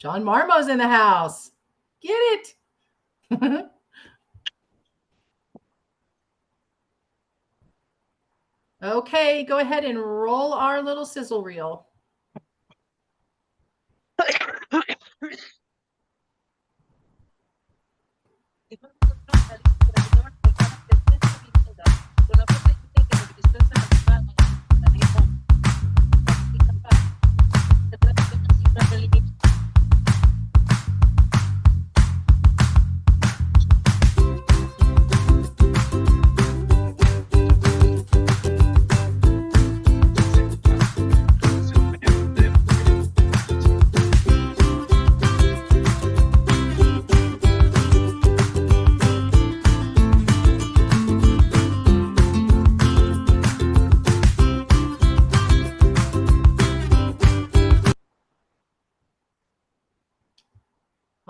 John Marmo's in the house. Get it. Okay, go ahead and roll our little sizzle reel.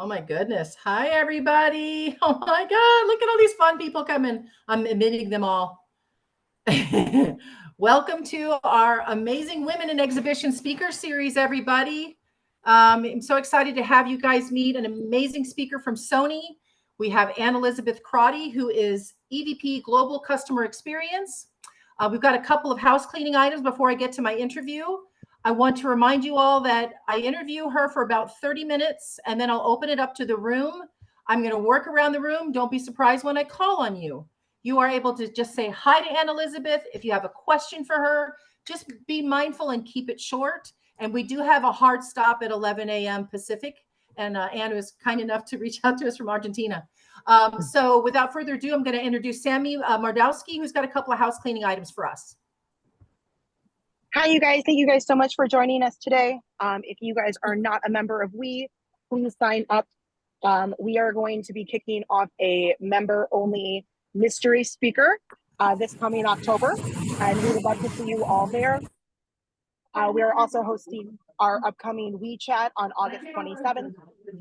Oh my goodness. Hi, everybody. Oh my God. Look at all these fun people coming. I'm admitting them all. Welcome to our Amazing Women in Exhibition Speaker Series, everybody. I'm so excited to have you guys meet an amazing speaker from Sony. We have Anne Elizabeth Crotty, who is EVP Global Customer Experience. We've got a couple of house cleaning items before I get to my interview. I want to remind you all that I interview her for about 30 minutes, and then I'll open it up to the room. I'm going to work around the room. Don't be surprised when I call on you. You are able to just say hi to Anne Elizabeth. If you have a question for her, just be mindful and keep it short. And we do have a hard stop at 11 a.m. Pacific. And Anne was kind enough to reach out to us from Argentina. So without further ado, I'm going to introduce Sammy Mardowski, who's got a couple of house cleaning items for us. Hi, you guys. Thank you guys so much for joining us today. If you guys are not a member of WE, please sign up. We are going to be kicking off a member-only mystery speaker this coming October, and we would love to see you all there. We are also hosting our upcoming WeChat on August 27th,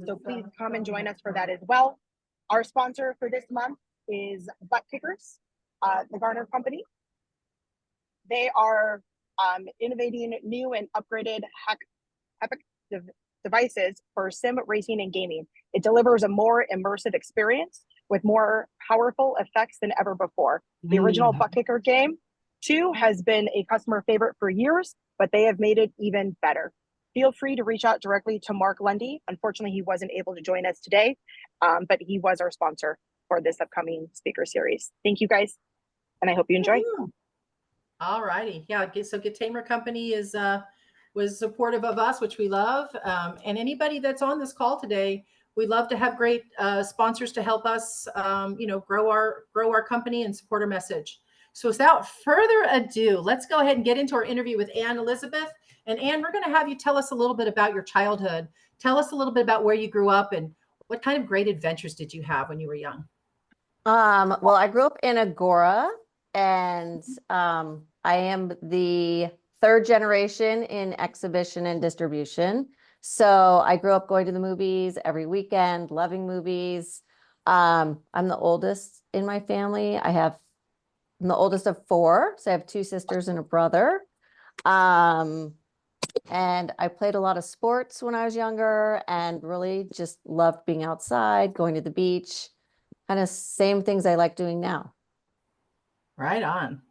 so please come and join us for that as well. Our sponsor for this month is Butt Kickers, the Garner Company. They are innovating new and upgraded epic devices for sim racing and gaming. It delivers a more immersive experience with more powerful effects than ever before. The original Butt Kicker game 2 has been a customer favorite for years, but they have made it even better. Feel free to reach out directly to Mark Lundy. Unfortunately, he wasn't able to join us today, but he was our sponsor for this upcoming speaker series. Thank you guys, and I hope you enjoy. All righty. Yeah, so Get Tamer Company was supportive of us, which we love. And anybody that's on this call today, we love to have great sponsors to help us, grow our company and support our message. So without further ado, let's go ahead and get into our interview with Anne Elizabeth. And Anne, we're going to have you tell us a little bit about your childhood. Tell us a little bit about where you grew up and what kind of great adventures did you have when you were young? Well, I grew up in Agora, and I am the third generation in exhibition and distribution. So I grew up going to the movies every weekend, loving movies. I'm the oldest in my family. I'm the oldest of 4. So I have 2 sisters and a brother. And I played a lot of sports when I was younger and really just loved being outside, going to the beach, kind of same things I like doing now. Right on.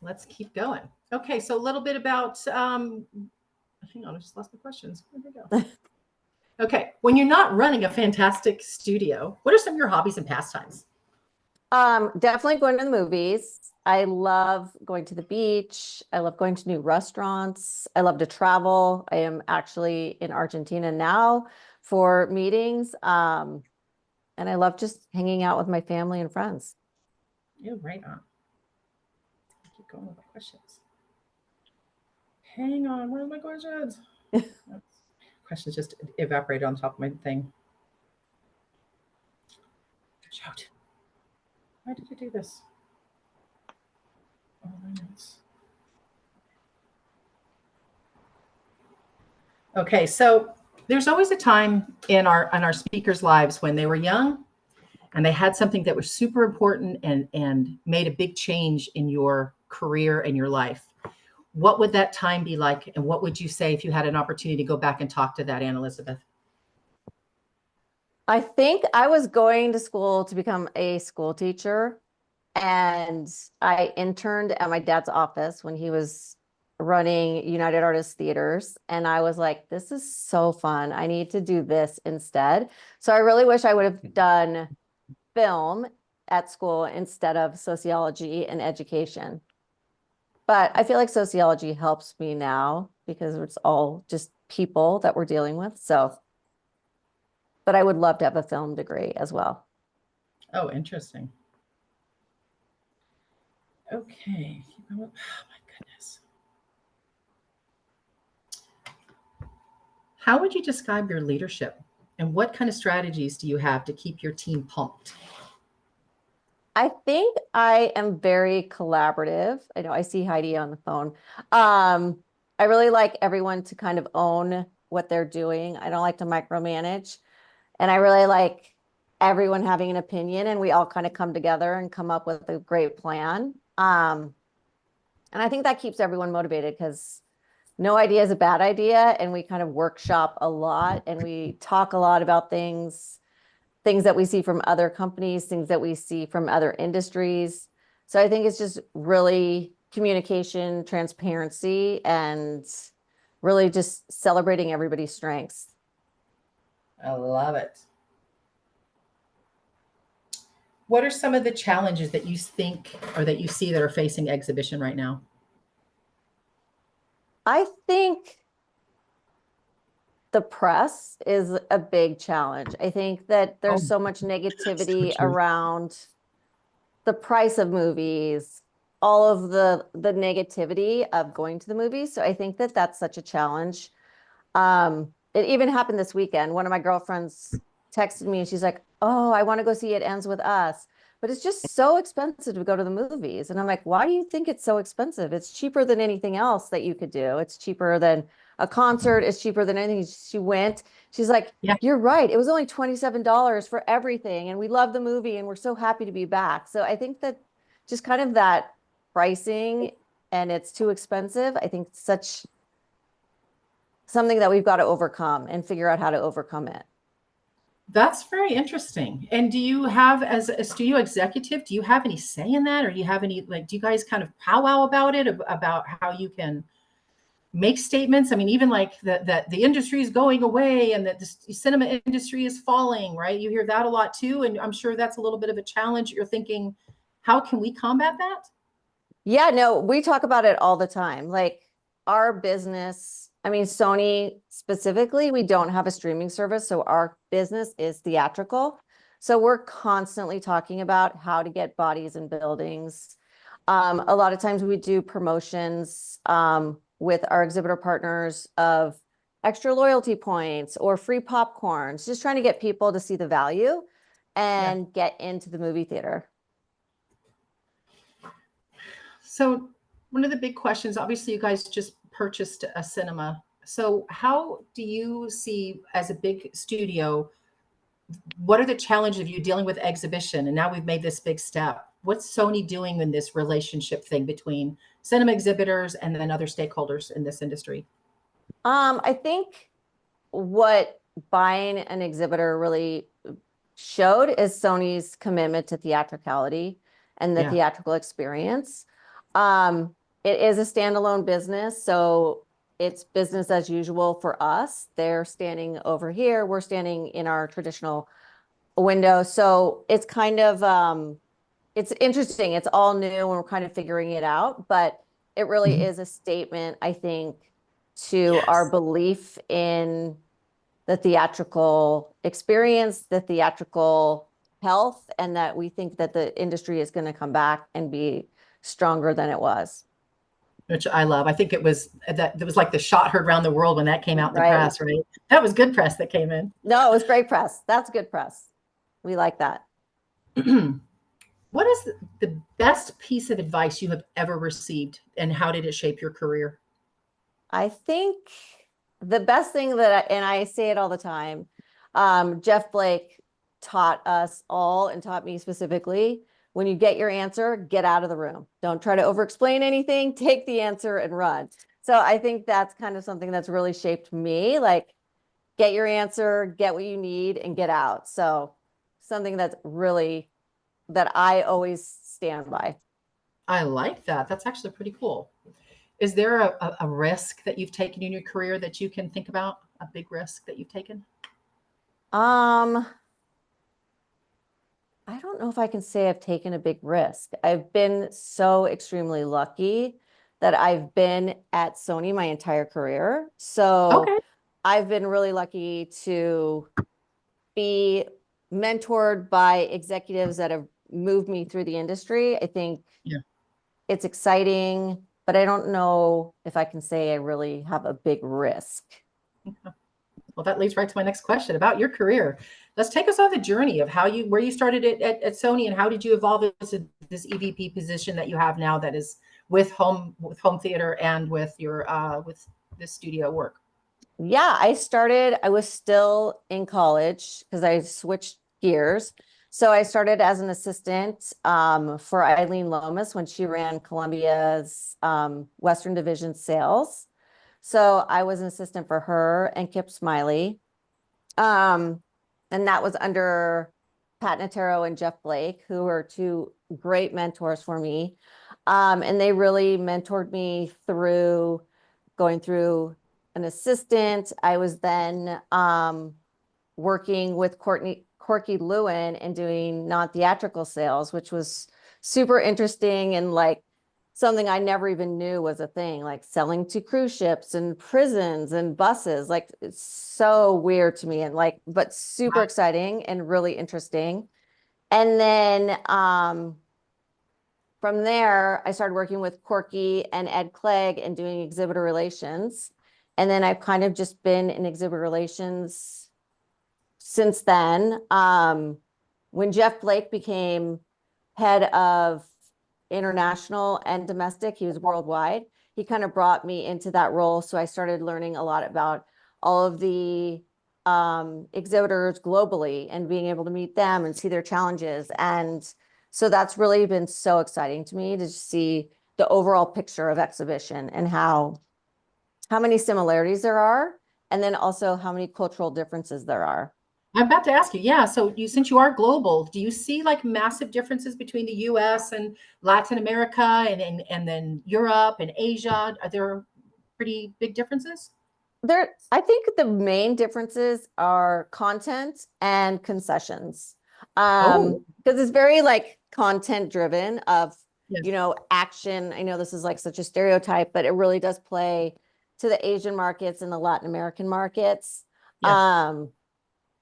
Let's keep going. Okay, so a little bit about, hang on, I just lost the questions. Where'd they go? Okay, when you're not running a fantastic studio, what are some of your hobbies and pastimes? Definitely going to the movies. I love going to the beach. I love going to new restaurants. I love to travel. I am actually in Argentina now for meetings. And I love just hanging out with my family and friends. Yeah, right on. Keep going with the questions. Hang on, where are my questions? Questions just evaporated on top of my thing. Shout. Why did I do this? Oh, my notes. Okay, so there's always a time in our speakers' lives when they were young and they had something that was super important and made a big change in your career and your life. What would that time be like? And what would you say if you had an opportunity to go back and talk to that, Anne Elizabeth? I think I was going to school to become a school teacher, and I interned at my dad's office when he was running United Artists Theaters. And I was like, this is so fun. I need to do this instead. So I really wish I would have done film at school instead of sociology and education. But I feel like sociology helps me now because it's all just people that we're dealing with. So, but I would love to have a film degree as well. Oh, interesting. Okay. Oh my goodness. How would you describe your leadership, and what kind of strategies do you have to keep your team pumped? I think I am very collaborative. I know I see Heidi on the phone. I really like everyone to kind of own what they're doing. I don't like to micromanage. And I really like everyone having an opinion, and we all kind of come together and come up with a great plan. And I think that keeps everyone motivated because no idea is a bad idea. And we kind of workshop a lot, and we talk a lot about things that we see from other companies, things that we see from other industries. So I think it's just really communication, transparency, and really just celebrating everybody's strengths. I love it. What are some of the challenges that you think or that you see that are facing exhibition right now? I think the press is a big challenge. I think that there's so much negativity around the price of movies, all of the negativity of going to the movies. So I think that that's such a challenge. It even happened this weekend. One of my girlfriends texted me and she's like, oh, I want to go see It Ends With Us. But it's just so expensive to go to the movies. And I'm like, why do you think it's so expensive? It's cheaper than anything else that you could do. It's cheaper than a concert. It's cheaper than anything. She went. She's like, Yeah. You're right. It was only $27 for everything. And we love the movie and we're so happy to be back. So I think that just kind of that pricing and it's too expensive. I think it's such something that we've got to overcome and figure out how to overcome it. That's very interesting. And do you have, as a studio executive, do you have any say in that? Or do you have any, like, do you guys kind of powwow about it, about how you can make statements? I mean, even like that the industry is going away and that the cinema industry is falling, right? You hear that a lot too. And I'm sure that's a little bit of a challenge. You're thinking, how can we combat that? Yeah, no, we talk about it all the time. Like our business, I mean, Sony specifically, we don't have a streaming service. So our business is theatrical. So we're constantly talking about how to get bodies in buildings. A lot of times we do promotions with our exhibitor partners of extra loyalty points or free popcorns, just trying to get people to see the value and get into the movie theater. So one of the big questions, obviously you guys just purchased a cinema. So how do you see, as a big studio, what are the challenges of you dealing with exhibition? And now we've made this big step. What's Sony doing in this relationship thing between cinema exhibitors and then other stakeholders in this industry? I think what buying an exhibitor really showed is Sony's commitment to theatricality and the theatrical experience. It is a standalone business, so it's business as usual for us. They're standing over here, we're standing in our traditional window. So it's kind of it's interesting. It's all new and we're kind of figuring it out, but it really is a statement, I think, to our belief in the theatrical experience, the theatrical health, and that we think that the industry is going to come back and be stronger than it was. Which I love. I think it was like the shot heard around the world when that came out in the press, right? That was good press that came in. No, it was great press. That's good press. We like that. What is the best piece of advice you have ever received, and how did it shape your career? I think the best thing that, and I say it all the time, Jeff Blake taught us all and taught me specifically, when you get your answer, get out of the room. Don't try to over-explain anything. Take the answer and run. So I think that's kind of something that's really shaped me. Like, get your answer, get what you need, and get out. So something that's really that I always stand by. I like that. That's actually pretty cool. Is there a risk that you've taken in your career that you can think about? A big risk that you've taken? I don't know if I can say I've taken a big risk. I've been so extremely lucky that I've been at Sony my entire career. So Okay. I've been really lucky to be mentored by executives that have moved me through the industry. I think Yeah. it's exciting, but I don't know if I can say I really have a big risk. Well, that leads right to my next question about your career. Let's take us on the journey of where you started at Sony, and how did you evolve into this EVP position that you have now, that is with home theater and with your with this studio work. Yeah, I was still in college because I switched gears. So I started as an assistant for Eileen Lomas when she ran Columbia's Western Division sales. So I was an assistant for her and Kip Smiley. And that was under Pat Natero and Jeff Blake, who were two great mentors for me. And they really mentored me through going through an assistant. I was then working with Corky Lewin and doing non-theatrical sales, which was super interesting and like something I never even knew was a thing, like selling to cruise ships and prisons and buses. Like it's so weird to me and like, but super exciting and really interesting. And then from there, I started working with Corky and Ed Clegg and doing exhibitor relations. And then I've kind of just been in exhibitor relations since then. When Jeff Blake became head of international and domestic, he was worldwide. He kind of brought me into that role. So I started learning a lot about all of the exhibitors globally and being able to meet them and see their challenges. And so that's really been so exciting to me to see the overall picture of exhibition and how many similarities there are, and then also how many cultural differences there are. I'm about to ask you, yeah. So since you are global, do you see like massive differences between the U.S. and Latin America, and then Europe and Asia? Are there pretty big differences? I think the main differences are content and concessions. Oh, Because it's very like content driven of, yes, action. I know this is like such a stereotype, but it really does play to the Asian markets and the Latin American markets. yes.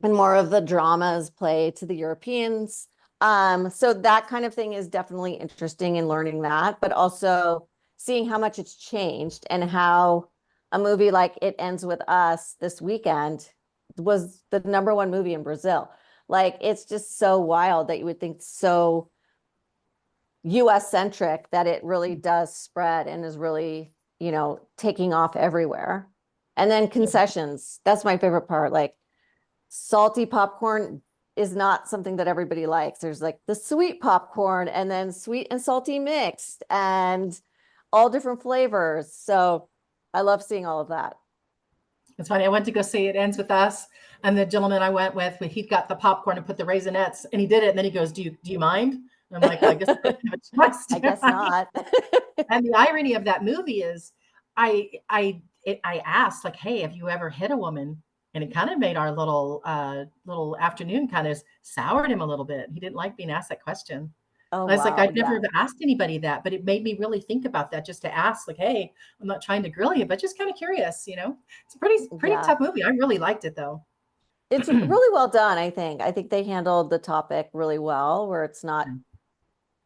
And more of the dramas play to the Europeans. So that kind of thing is definitely interesting in learning that, but also seeing how much it's changed and how a movie like It Ends With Us this weekend was the #1 movie in Brazil. Like, it's just so wild that you would think so US centric that it really does spread and is really, taking off everywhere. And then concessions, that's my favorite part. Like, salty popcorn is not something that everybody likes. There's like the sweet popcorn and then sweet and salty mixed and all different flavors. So I love seeing all of that. It's funny. I went to go see It Ends With Us, and the gentleman I went with, he got the popcorn and put the raisinets, and he did it, and then he goes, "Do you mind?" And I'm like, "Well, I guess I don't have a choice, I guess not. And the irony of that movie is, I asked like, "Hey, have you ever hit a woman?" And it kind of made our little afternoon kind of soured him a little bit. He didn't like being asked that question. Oh, I was like, wow. I've never Yeah. asked anybody that, but it made me really think about that, just to ask, like, hey, I'm not trying to grill you, but just kind of curious. It's a pretty Yeah. tough movie. I really liked it though. It's really well done, I think. I think they handled the topic really well, where it's not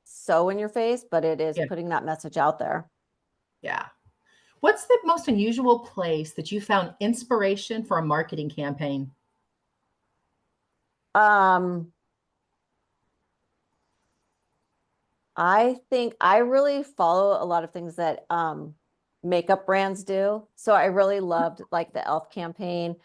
so in your face, but it is Yeah, putting that message out there. yeah. What's the most unusual place that you found inspiration for a marketing campaign? Um, I think I really follow a lot of things that makeup brands do. So I really loved like the e.l.f. campaign.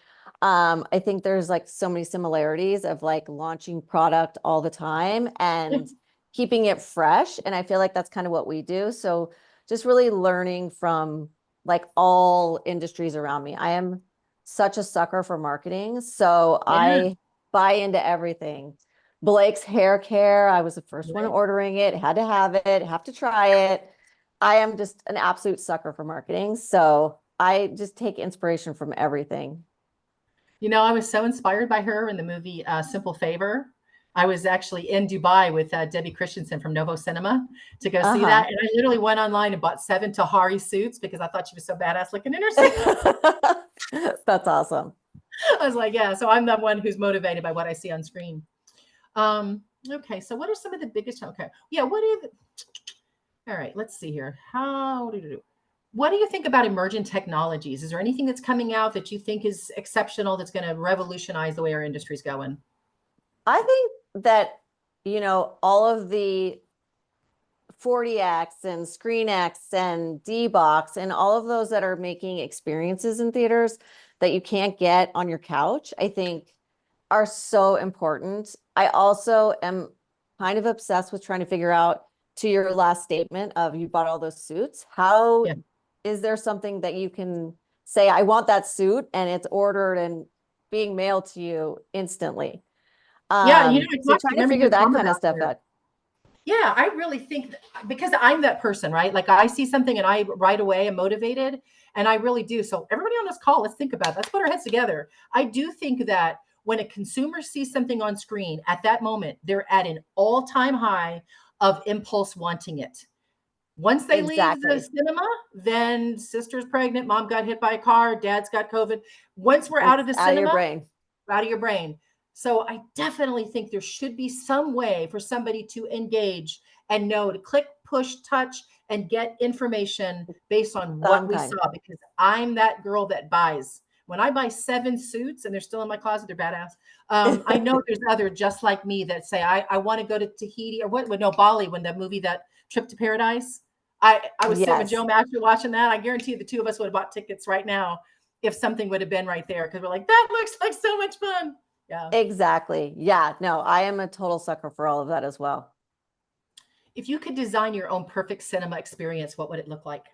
I think there's like so many similarities of like launching product all the time and keeping it fresh. And I feel like that's kind of what we do. So just really learning from like all industries around me. I am such a sucker for marketing. So Yeah. I buy into everything. Blake's hair care, I was the first one Right. ordering it, had to have it, have to try it. I am just an absolute sucker for marketing. So I just take inspiration from everything. You know, I was so inspired by her in the movie Simple Favor. I was actually in Dubai with Debbie Christensen from Novo Cinema to go see Uh-huh. that. And I literally went online and bought 7 Tahari suits because I thought she was so badass looking in her suit. That's awesome. I was like, yeah, so I'm the one who's motivated by what I see on screen. Okay, so what are some of the biggest, okay. Yeah, all right, let's see here. What do you think about emerging technologies? Is there anything that's coming out that you think is exceptional that's going to revolutionize the way our industry's going? I think that, all of the 40X and ScreenX and D-Box and all of those that are making experiences in theaters that you can't get on your couch, I think are so important. I also am kind of obsessed with trying to figure out, to your last statement of you bought all those suits, how Yeah. is there something that you can say, I want that suit, and it's ordered and being mailed to you instantly? Yeah, you know, I So talked, trying to remember figure your that mom kind of about stuff that. out. Yeah, I really think because I'm that person, right? Like I see something and I right away am motivated, and I really do. So everybody on this call, let's think about it. Let's put our heads together. I do think that when a consumer sees something on screen at that moment, they're at an all-time high of impulse wanting it. Once they leave the Exactly. cinema, then sister's pregnant, mom got hit by a car, dad's got COVID. Once we're out It's of the out of your cinema, brain. out of your brain. So I definitely think there should be some way for somebody to engage and know to click, push, touch, and get information based on what Some we kind. saw. Because I'm that girl that buys. When I buy 7 suits and they're still in my closet, they're badass. I know there's other just like me that say I want to go to Tahiti or what? No, Bali. When the movie that Trip to Paradise, I was sitting with Yes, Joe Master watching that. I guarantee the two of us would have bought tickets right now if something would have been right there because we're like, that looks like so much fun. Yeah. exactly. Yeah, no, I am a total sucker for all of that as well. If you could design your own perfect cinema experience, what would it look like?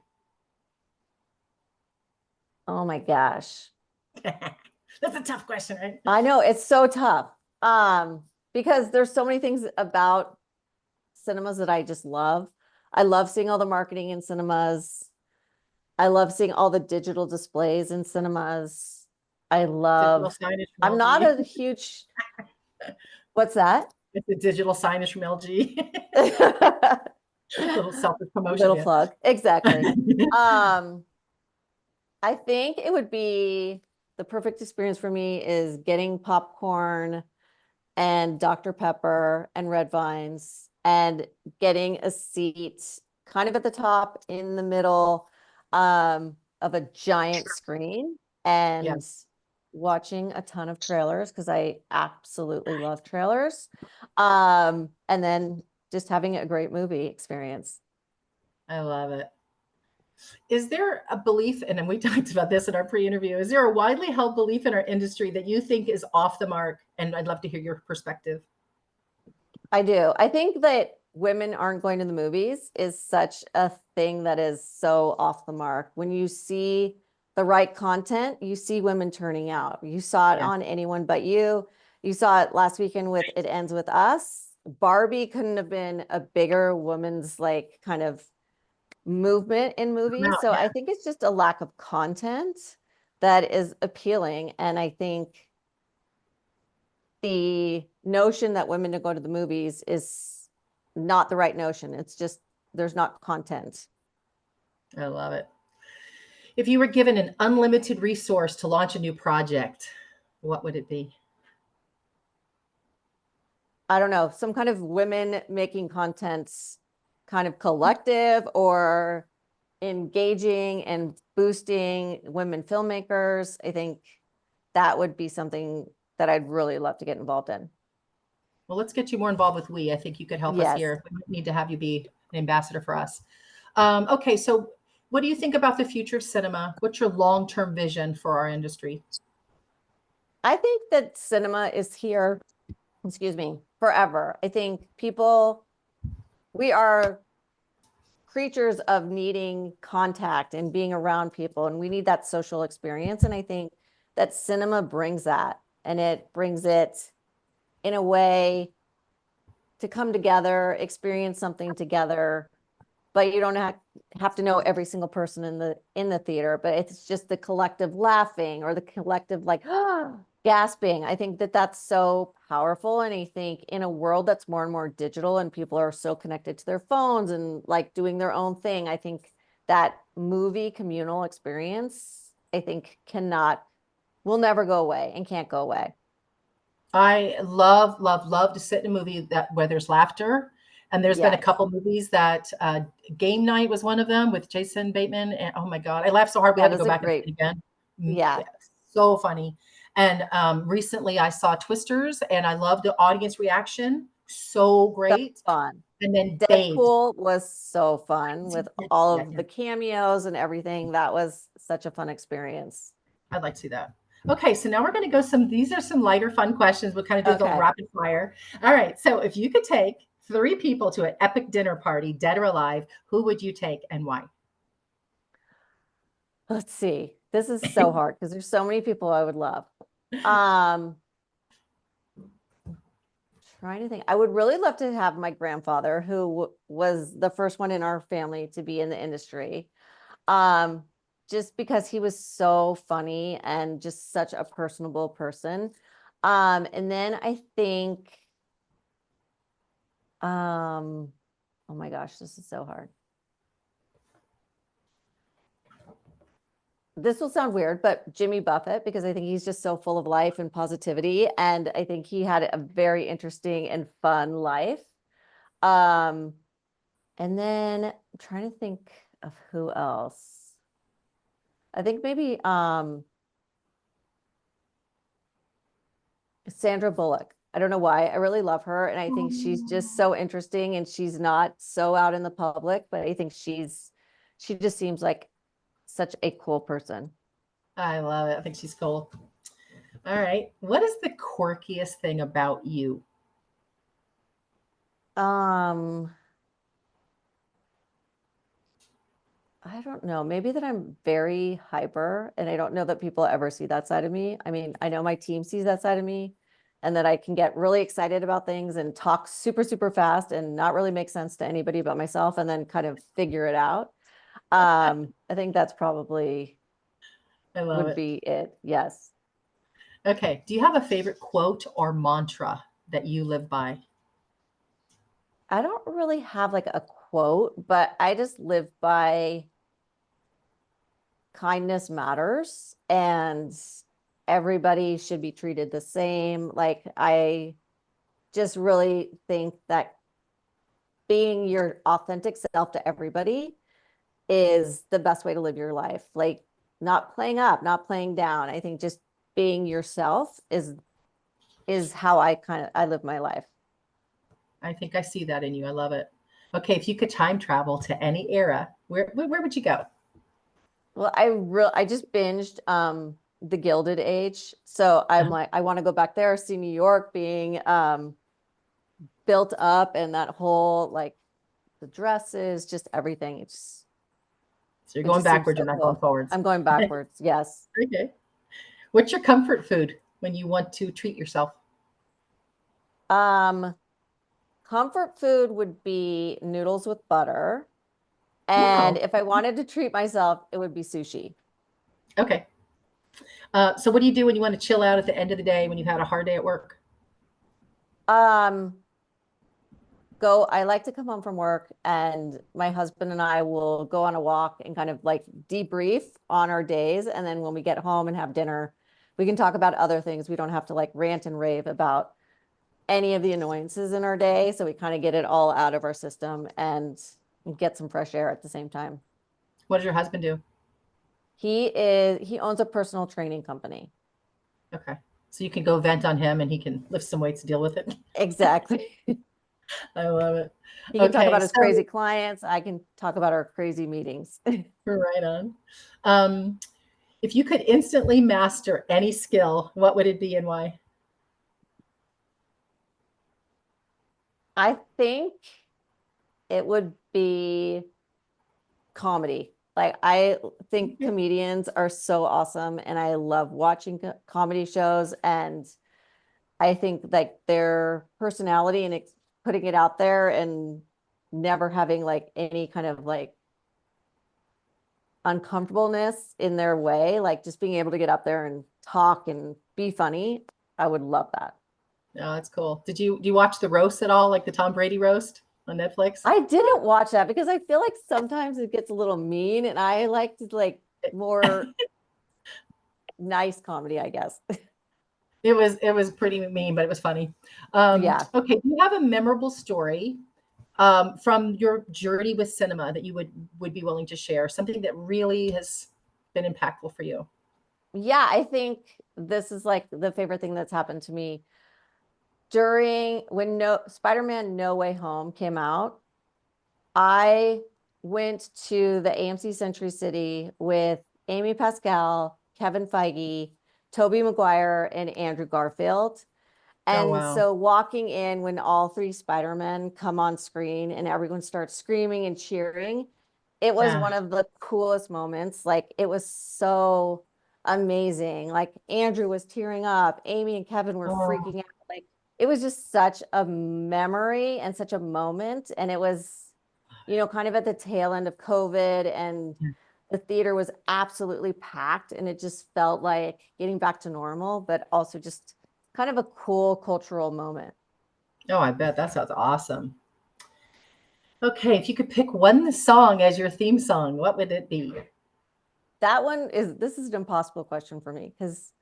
Oh my gosh. That's a tough question, right? I know it's so tough. Because there's so many things about cinemas that I just love. I love seeing all the marketing in cinemas. I love seeing all the digital displays in cinemas. I Digital love, signage from I'm not LG. a huge, what's that? It's a digital signage from LG. Little selfish promotion, Little yeah. plug. Exactly. I think it would be the perfect experience for me is getting popcorn and Dr. Pepper and red vines and getting a seat kind of at the top in the middle of a giant screen Yeah, and watching a ton of trailers because I absolutely love trailers. And then just having a great movie experience. I love it. Is there a belief, and then we talked about this in our pre-interview, is there a widely held belief in our industry that you think is off the mark? And I'd love to hear your perspective. I do. I think that women aren't going to the movies is such a thing that is so off the mark. When you see the right content, you see women turning out. You saw it Yeah. on Anyone But You. You saw it last weekend with It Ends With Us. Barbie couldn't have been a bigger woman's like kind of movement in movies. So Yeah. I think it's just a lack of content that is appealing. And I think the notion that women don't go to the movies is not the right notion. It's just there's not content. I love it. If you were given an unlimited resource to launch a new project, what would it be? I don't know, some kind of women making content kind of collective or engaging and boosting women filmmakers. I think that would be something that I'd really love to get involved in. Well, let's get you more involved with We. I think you could help us Yes. here. We need to have you be an ambassador for us. Okay, so what do you think about the future of cinema? What's your long-term vision for our industry? I think that cinema is here, excuse me, forever. I think we are creatures of needing contact and being around people, and we need that social experience. And I think that cinema brings that, and it brings it in a way to come together, experience something together, but you don't have to know every single person in the theater, but it's just the collective laughing or the collective like gasping. I think that that's so powerful. And I think in a world that's more and more digital and people are so connected to their phones and like doing their own thing, I think that movie communal experience, I think will never go away and can't go away. I love, love, love to sit in a movie where there's laughter. And there's been a couple movies that Game Night was one of them with Jason Bateman. And oh my God, I laughed so hard we had to go back and see it again. Yeah. So funny. And recently I saw Twisters and I loved the audience reaction. So great. So fun. And then Deadpool was so fun with all of the cameos and everything. That was such a fun experience. I'd like to see that. Okay, so now we're going to go these are some lighter fun questions. We'll kind of do the rapid fire. All right, so if you could take 3 people to an epic dinner party, dead or alive, who would you take and why? Let's see. This is so hard because there's so many people I would love. Trying to think. I would really love to have my grandfather, who was the first one in our family to be in the industry. Just because he was so funny and just such a personable person. And then I think, oh my gosh, this is so hard. This will sound weird, but Jimmy Buffett, because I think he's just so full of life and positivity. And I think he had a very interesting and fun life. And then I'm trying to think of who else. I think maybe Sandra Bullock. I don't know why. I really love her. And I think she's just so interesting and she's not so out in the public, but I think she just seems like such a cool person. I love it. I think she's cool. All right. What is the quirkiest thing about you? I don't know. Maybe that I'm very hyper and I don't know that people ever see that side of me. I mean, I know my team sees that side of me and that I can get really excited about things and talk super, super fast and not really make sense to anybody but myself and then kind of figure it out. I think that's probably would be it. Yes. Okay. Do you have a favorite quote or mantra that you live by? I don't really have like a quote, but I just live by kindness matters and everybody should be treated the same. Like I just really think that being your authentic self to everybody is the best way to live your life. Like not playing up, not playing down. I think just being yourself is how I live my life. I think I see that in you. I love it. Okay, if you could time travel to any era, where would you go? Well, I just binged The Gilded Age. So I'm like, I want to go back there, see New York being built up and that whole like the dresses, just everything. It's so you're going backwards, you're not going forwards. I'm going backwards. Yes. Okay. What's your comfort food when you want to treat yourself? Comfort food would be noodles with butter. And if I wanted to treat myself, it would be sushi. Okay. So what do you do when you want to chill out at the end of the day when you've had a hard day at work? I like to come home from work and my husband and I will go on a walk and kind of like debrief on our days. And then when we get home and have dinner, we can talk about other things. We don't have to like rant and rave about any of the annoyances in our day. So we kind of get it all out of our system and get some fresh air at the same time. What does your husband do? He owns a personal training company. Okay. So you can go vent on him and he can lift some weights to deal with it. Exactly. I love it. He can talk about his crazy clients. I can talk about our crazy meetings. Right on. If you could instantly master any skill, what would it be and why? I think it would be comedy. Like, I think comedians are so awesome, and I love watching comedy shows. And I think like their personality and putting it out there and never having like any kind of like uncomfortableness in their way, like just being able to get up there and talk and be funny. I would love that. Oh, that's cool. Do you watch the roast at all, like the Tom Brady roast on Netflix? I didn't watch that because I feel like sometimes it gets a little mean, and I like to like more nice comedy, I guess. It was pretty mean, but it was funny. Yeah. Okay, do you have a memorable story from your journey with cinema that you would be willing to share? Something that really has been impactful for you? Yeah, I think this is like the favorite thing that's happened to me during when Spider-Man No Way Home came out. I went to the AMC Century City with Amy Pascal, Kevin Feige, Tobey Maguire, and Andrew Garfield. Oh, And wow. so walking in when all three Spider-Men come on screen and everyone starts screaming and cheering, it was Yeah. one of the coolest moments. Like, it was so amazing. Like, Andrew was tearing up, Amy and Kevin were Oh, freaking out. Like, it was just such a memory and such a moment. And it was, kind of at the tail end of COVID, and yeah. the theater was absolutely packed, and it just felt like getting back to normal, but also just kind of a cool cultural moment. Oh, I bet that sounds awesome. Okay, if you could pick one song as your theme song, what would it be? This is an impossible question for me because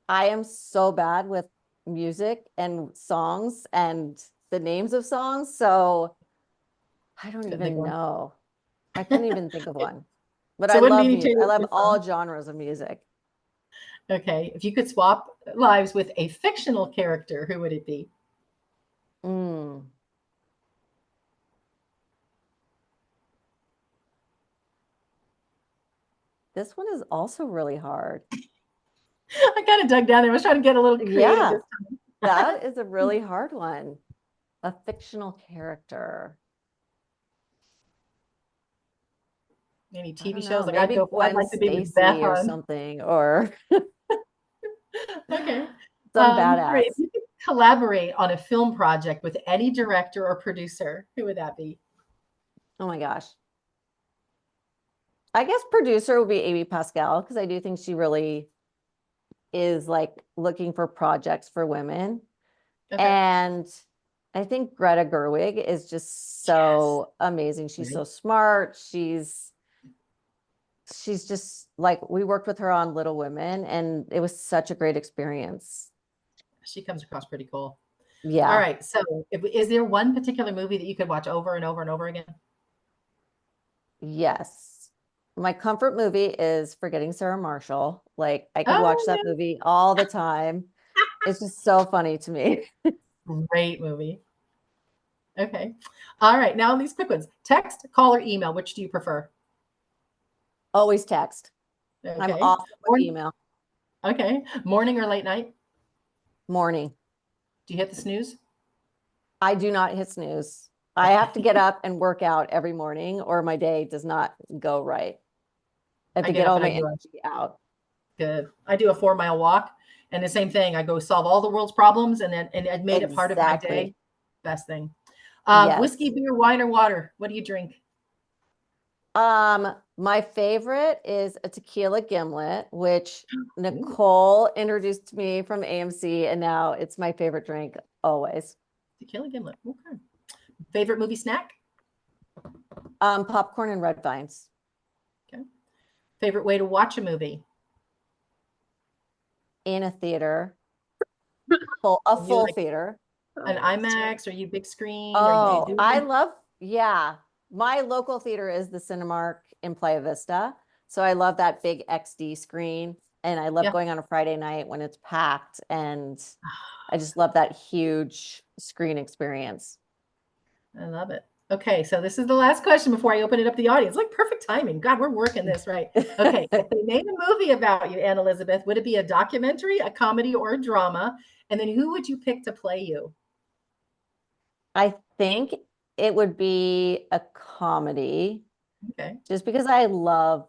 I am so bad with music and songs and the names of songs. So I don't Couldn't think even of one. know. I couldn't even think of one. But So I it wouldn't be love any music. I Taylor love Swift all song. genres of music. Okay, if you could swap lives with a fictional character, who would it be? Mm. This one is also really hard. I kind of dug down there. I was trying to get a little creative Yeah, this time. that is a really hard one. A fictional character. Any I TV don't shows? know. Like I'd Maybe go. I'd Gwen like to be with Beth Stacy or on. something, or Okay. some All right. If badass. you could collaborate on a film project with any director or producer, who would that be? Oh my gosh. I guess producer would be Amy Pascal, because I do think she really is like looking for projects for women. Okay. And I think Greta Gerwig is just Yes. so amazing. She's Right. so smart. She's just like, we worked with her on Little Women, and it was such a great experience. She comes across pretty cool. All Yeah. right. So, is there one particular movie that you could watch over and over and over again? Yes. My comfort movie is Forgetting Sarah Marshall. Like, I could watch that Oh, movie all the time. It's just so funny to me. great movie. Okay. All right. Now these quick ones: text, call, or email. Which do you prefer? Always text. I'm Okay. awful with Morning. email. Okay. Morning or late night? Morning. Do you hit the snooze? I do not hit snooze. I have to get up and work out every morning, or my day does not go right. I have I to get get up all and I my do energy out. good. I do a 4 mile walk, and the same thing. I go solve all the world's problems, and I made it part of my day. Exactly. Best thing. Whiskey, Yes. beer, wine, or water? What do you drink? My favorite is a tequila gimlet, which Ooh, Nicole introduced to me from AMC, and now it's my favorite drink always. tequila gimlet. Okay. Favorite movie snack? Popcorn and red vines. Okay. Favorite way to watch a movie? In a theater, a Are you full like theater. an IMAX? Are you big screen? Or do you Oh, do I it? love, yeah. My local theater is the Cinemark in Playa Vista. So I love that big XD screen. And I love Yeah. going on a Friday night when it's packed. And I just love that huge screen experience. I love it. Okay, so this is the last question before I open it up to the audience. Like perfect timing. God, we're working this right. Okay, if they made a movie about you, Anne Elizabeth, would it be a documentary, a comedy, or a drama? And then who would you pick to play you? I think it would be a comedy. Okay. Just because I love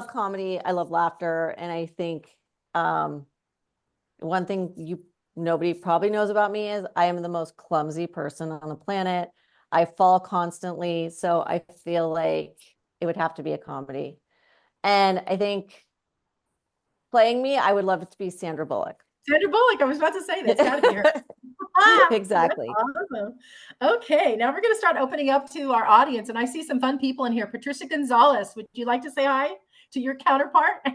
comedy, I love laughter, and I think one thing nobody probably knows about me is I am the most clumsy person on the planet. I fall constantly, so I feel like it would have to be a comedy. And I think playing me, I would love it to be Sandra Bullock. Sandra Bullock, I was about to say that's got to be her. Exactly. That's awesome. Okay, now we're going to start opening up to our audience, and I see some fun people in here. Patricia Gonzalez, would you like to say hi to your counterpart?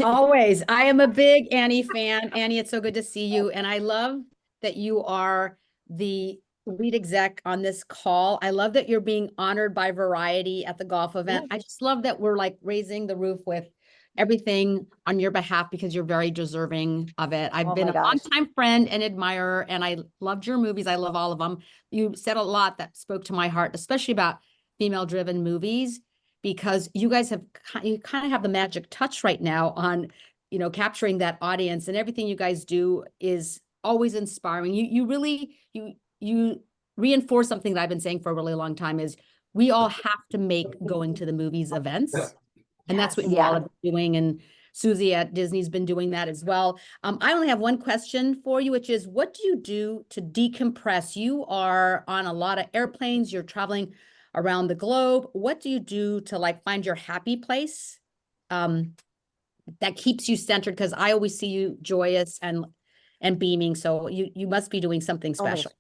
Always. I am a big Annie fan. Annie, it's so good to see you. And I love that you are the lead exec on this call. I love that you're being honored by Variety at the golf event. I just love that we're like raising the roof with everything on your behalf because you're very deserving of it. I've been a longtime friend and admirer, and I loved your movies. I love all of them. You said a lot that spoke to my heart, especially about female-driven movies, because you guys you kind of have the magic touch right now on, capturing that audience, and everything you guys do is always inspiring. You really reinforce something that I've been saying for a really long time is we all have to make going to the movies events. And that's what you all are doing. And Susie at Disney's been doing that as well. I only have one question for you, which is, what do you do to decompress? You are on a lot of airplanes, you're traveling around the globe. What do you do to find your happy place that keeps you centered? Because I always see you joyous and beaming. So you must be doing something special.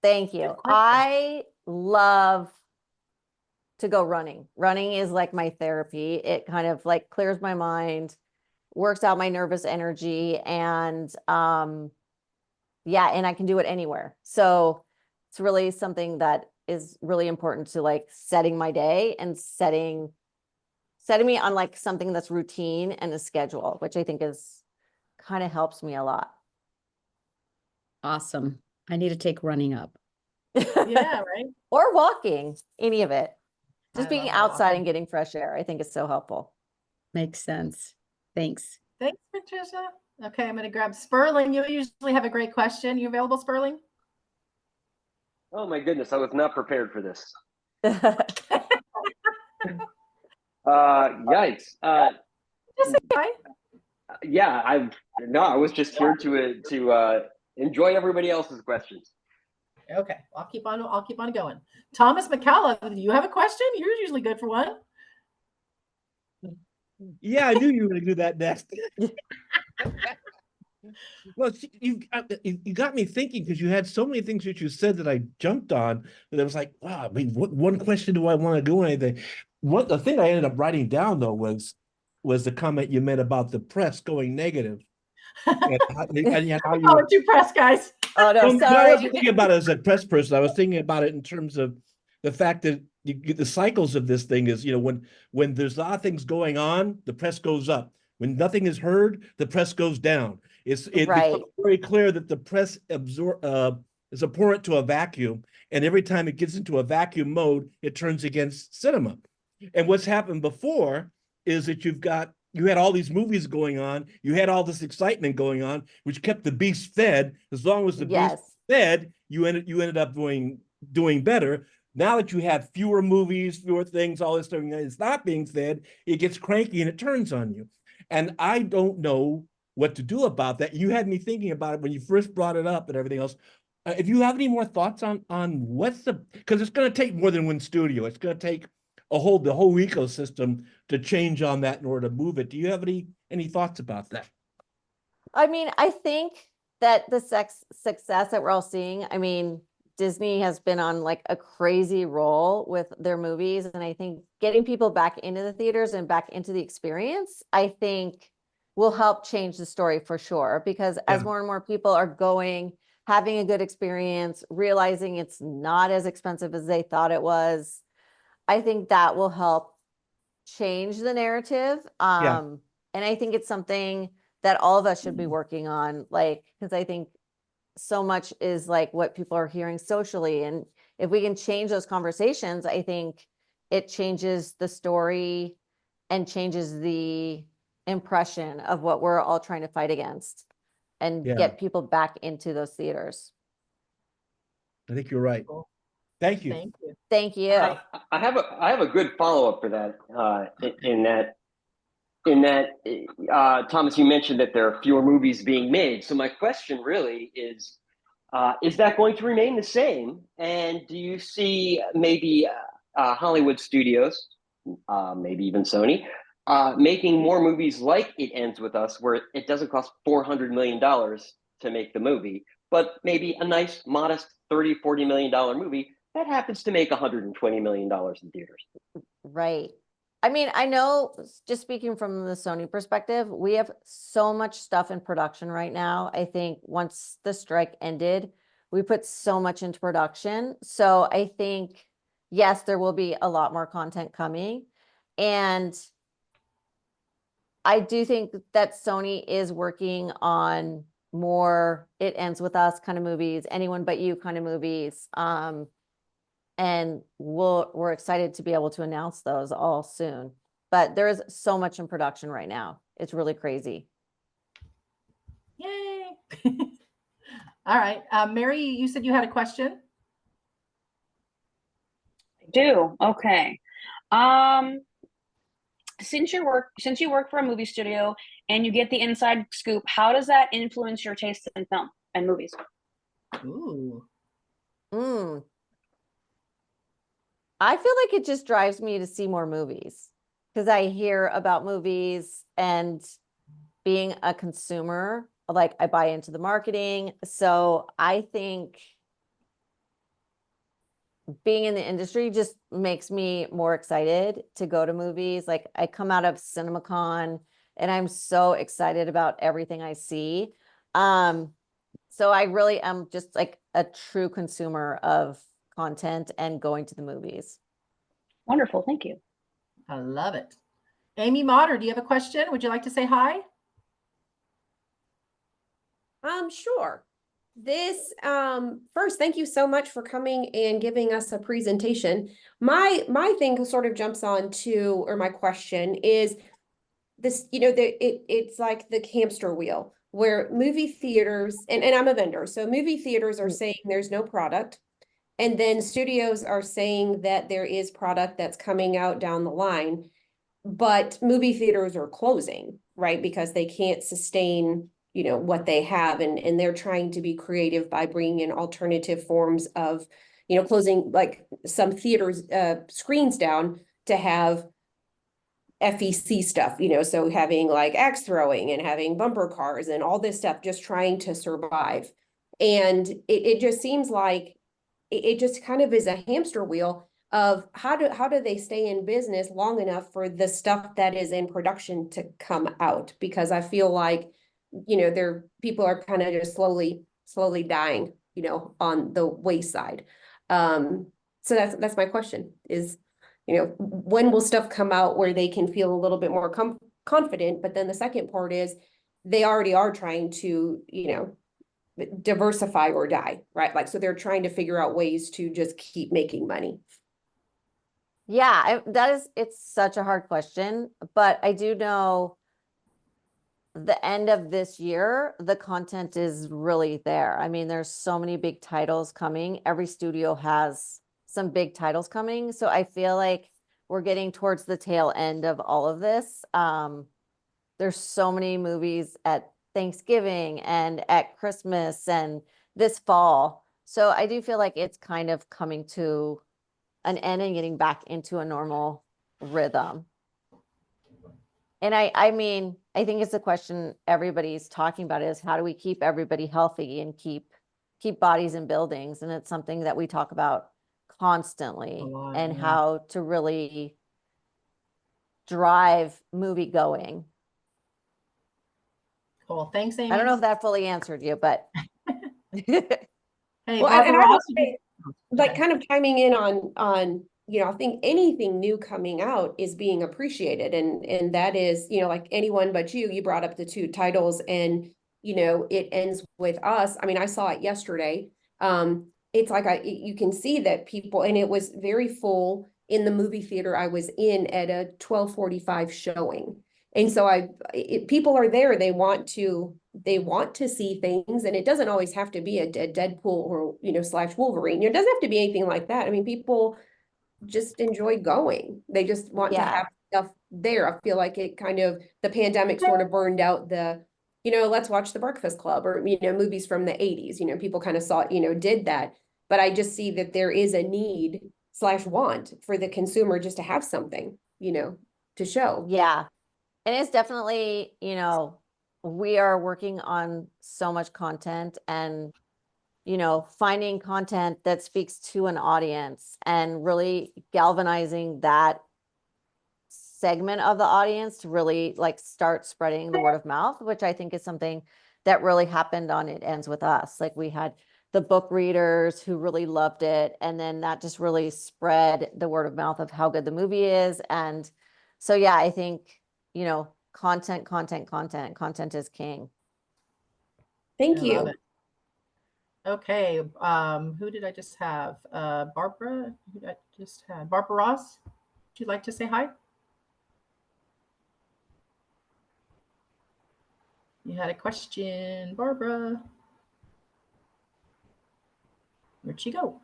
Thank you. I love to go running. Running is like my therapy. It kind of clears my mind, works out my nervous energy, and and I can do it anywhere. So it's really something that is really important to setting my day and setting me on something that's routine and a schedule, which I think is kind of helps me a lot. Awesome. I need to take running up. Yeah, right. Or walking, any of it. Just being outside and getting fresh air, I think is so helpful. Makes sense. Thanks. Thanks, Patricia. Okay, I'm going to grab Sperling. You usually have a great question. You available, Sperling? Oh my goodness, I was not prepared for this. Yikes. Just say hi. Yeah, I was just here to enjoy everybody else's questions. Okay, I'll keep on going. Thomas McCullough, do you have a question? You're usually good for one. Yeah, I knew you were going to do that next. Well, you got me thinking, because you had so many things that you said that I jumped on that I was like, wow, I mean, what one question do I want to do anything? The thing I ended up writing down though was the comment you made about the press going negative. And how you Oh, too press, guys. Oh no, I sorry. wasn't thinking about it as a press person. I was thinking about it in terms of the fact that the cycles of this thing is, when there's a lot of things going on, the press goes up. When nothing is heard, the press goes down. It becomes very clear that the press is abhorrent to a vacuum, and every time it gets into a vacuum mode, it turns against cinema. And what's happened before is that you had all these movies going on, you had all this excitement going on, which kept the beast fed. As long as the beast fed, you ended up doing better. Now that you have fewer movies, fewer things, all this stuff, it's not being fed, it gets cranky and it turns on you. And I don't know what to do about that. You had me thinking about it when you first brought it up and everything else. If you have any more thoughts on because it's going to take more than one studio. It's going to take the whole ecosystem to change on that in order to move it. Do you have any thoughts about that? I mean, I think that the success that we're all seeing, I mean, Disney has been on a crazy roll with their movies. And I think getting people back into the theaters and back into the experience, I think will help change the story for sure. Because as more and more people are going, having a good experience, realizing it's not as expensive as they thought it was, I think that will help change the narrative. And I think it's something that all of us should be working on, because I think so much is what people are hearing socially. And if we can change those conversations, I think it changes the story and changes the impression of what we're all trying to fight against and get people back into those theaters. I think you're right. Thank you. Thank you. Thank you. I have a good follow-up for that, Thomas, you mentioned that there are fewer movies being made. So my question really is that going to remain the same? And do you see maybe Hollywood studios, maybe even Sony, making more movies like It Ends With Us, where it doesn't cost $400 million to make the movie, but maybe a nice, modest $30-40 million movie that happens to make $120 million in theaters? Right. I mean, I know, just speaking from the Sony perspective, we have so much stuff in production right now. I think once the strike ended, we put so much into production. So I think, yes, there will be a lot more content coming. And I do think that Sony is working on more It Ends With Us kind of movies, Anyone But You kind of movies. And we're excited to be able to announce those all soon. But there is so much in production right now. It's really crazy. Yay. All right. Mary, you said you had a question? I do. Okay. Since you work for a movie studio and you get the inside scoop, how does that influence your taste in film and movies? Ooh. I feel like it just drives me to see more movies because I hear about movies, and being a consumer, like I buy into the marketing. So I think being in the industry just makes me more excited to go to movies. Like I come out of CinemaCon and I'm so excited about everything I see. So I really am just like a true consumer of content and going to the movies. Wonderful. Thank you. I love it. Amy Motter, do you have a question? Would you like to say hi? Sure. This first, thank you so much for coming and giving us a presentation. My thing sort of jumps on to, or my question is this, it's like the hamster wheel where movie theaters, and I'm a vendor, so movie theaters are saying there's no product. And then studios are saying that there is product that's coming out down the line, but movie theaters are closing, right? Because they can't sustain, what they have. And they're trying to be creative by bringing in alternative forms of, closing like some theaters, screens down to have FEC stuff, so having like axe throwing and having bumper cars and all this stuff, just trying to survive. And it just seems like it just kind of is a hamster wheel of how do they stay in business long enough for the stuff that is in production to come out? Because I feel like, people are kind of just slowly dying, on the wayside. So that's my question is, when will stuff come out where they can feel a little bit more confident? But then the second part is they already are trying to, diversify or die, right? Like, so they're trying to figure out ways to just keep making money. Yeah, it's such a hard question, but I do know the end of this year, the content is really there. I mean, there's so many big titles coming. Every studio has some big titles coming. So I feel like we're getting towards the tail end of all of this. There's so many movies at Thanksgiving and at Christmas and this fall. So I do feel like it's kind of coming to an end and getting back into a normal rhythm. And I mean, I think it's a question everybody's talking about is how do we keep everybody healthy and keep bodies in buildings? And it's something that we talk about constantly and how to really drive movie going. Cool. Thanks, Amy. I don't know if that fully answered you, but. Hey, well, and I would also say, like kind of chiming in on, I think anything new coming out is being appreciated. And that is, like Anyone But You brought up the two titles and, It Ends With Us. I mean, I saw it yesterday. It's like you can see that people, and it was very full in the movie theater I was in at a 12:45 showing. And so people are there, they want to see things, and it doesn't always have to be a Deadpool or, / Wolverine. It doesn't have to be anything like that. I mean, people just enjoy going. They just want to Yeah. have stuff there. I feel like it kind of, the pandemic sort of burned out the, let's watch The Breakfast Club or, movies from the 80s, people kind of saw, did that. But I just see that there is a need / want for the consumer just to have something, to show. Yeah. And it's definitely, we are working on so much content and, finding content that speaks to an audience and really galvanizing that segment of the audience to really like start spreading the word of mouth, which I think is something that really happened on It Ends With Us. Like we had the book readers who really loved it. And then that just really spread the word of mouth of how good the movie is. And so, yeah, I think, content is king. Thank I love you. it. Okay, who did I just have? Barbara, who did I just have? Barbara Ross, would you like to say hi? You had a question, Barbara. Where'd she go?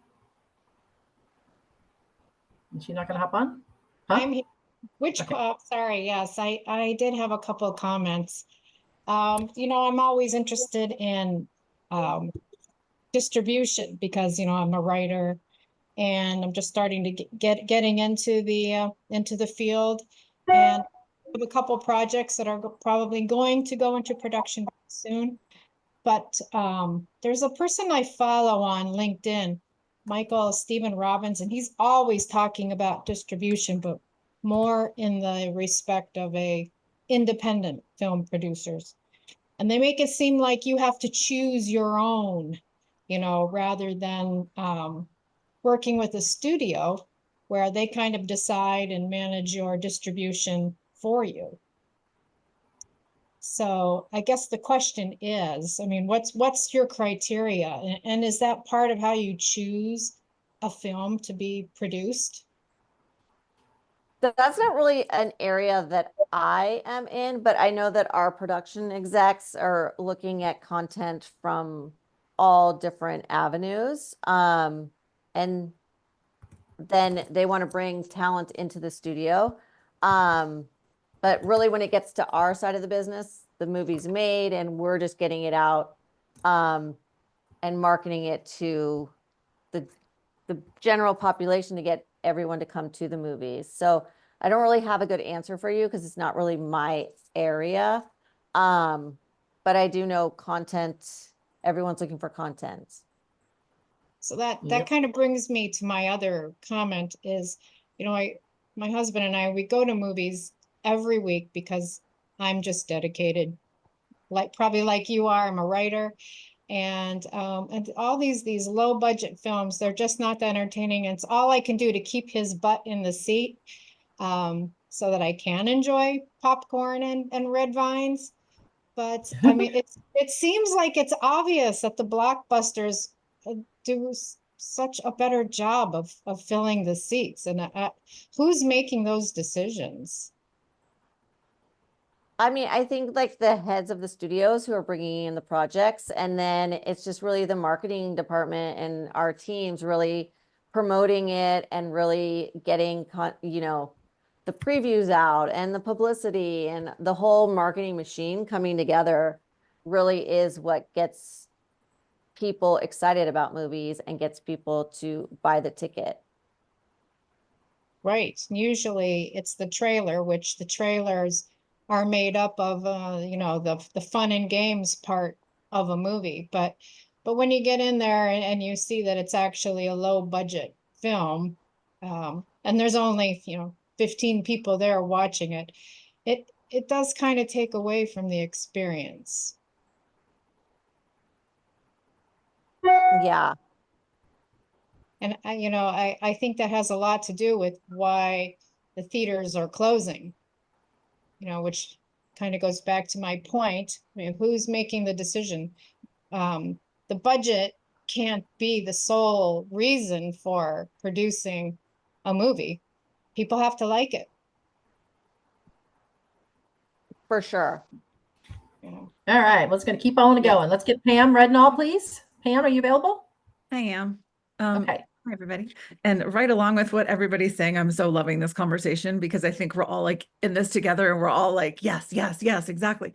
Is she not going to hop on? Huh? I'm here. Which, Okay. sorry, yes, I did have a couple of comments. I'm always interested in distribution because, I'm a writer and I'm just starting to getting into the field, and I have a couple of projects that are probably going to go into production soon. But there's a person I follow on LinkedIn, Michael Stephen Robbins, and he's always talking about distribution, but more in the respect of a independent film producers. And they make it seem like you have to choose your own, rather than working with a studio where they kind of decide and manage your distribution for you. So I guess the question is, what's your criteria? And is that part of how you choose a film to be produced? That's not really an area that I am in, but I know that our production execs are looking at content from all different avenues. And then they want to bring talent into the studio. But really when it gets to our side of the business, the movie's made and we're just getting it out and marketing it to the general population to get everyone to come to the movies. So I don't really have a good answer for you because it's not really my area. But I do know content, everyone's looking for content. So that Yep. kind of brings me to my other comment is, my husband and I, we go to movies every week because I'm just dedicated, probably like you are. I'm a writer. And all these low budget films, they're just not that entertaining. It's all I can do to keep his butt in the seat, so that I can enjoy popcorn and red vines. But it seems like it's obvious that the blockbusters do such a better job of filling the seats. And who's making those decisions? I think like the heads of the studios who are bringing in the projects, and then it's just really the marketing department and our teams really promoting it and really getting, the previews out and the publicity and the whole marketing machine coming together really is what gets people excited about movies and gets people to buy the ticket. Right. Usually it's the trailer, which the trailers are made up of, the fun and games part of a movie. But when you get in there and you see that it's actually a low budget film, and there's only, 15 people there watching it, it does kind of take away from the experience. Yeah. And I think that has a lot to do with why the theaters are closing, which kind of goes back to my point. Who's making the decision? The budget can't be the sole reason for producing a movie. People have to like it. For sure. All right, let's keep on going. Let's get Pam Rednall, please. Pam, are you available? I am. Okay. Hi, everybody. And right along with what everybody's saying, I'm so loving this conversation because I think we're all like in this together and we're all like, yes, yes, yes, exactly.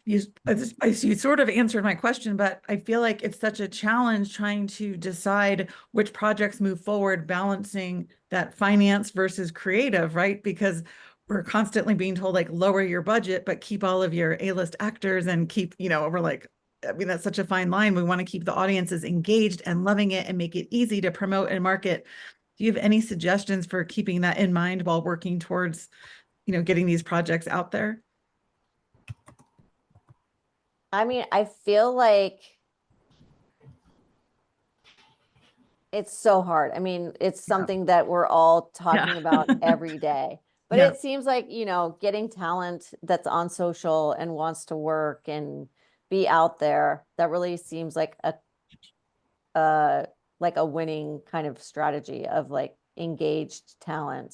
You sort of answered my question, but I feel like it's such a challenge trying to decide which projects move forward, balancing that finance versus creative, right? Because we're constantly being told like lower your budget, but keep all of your A-list actors and keep, we're like, I mean, that's such a fine line. We want to keep the audiences engaged and loving it and make it easy to promote and market. Do you have any suggestions for keeping that in mind while working towards, getting these projects out there? I mean, I feel like it's so hard. I mean, it's something that we're all talking about every day. But it seems like, getting talent that's on social and wants to work and be out there, that really seems like a winning kind of strategy of like engaged talent.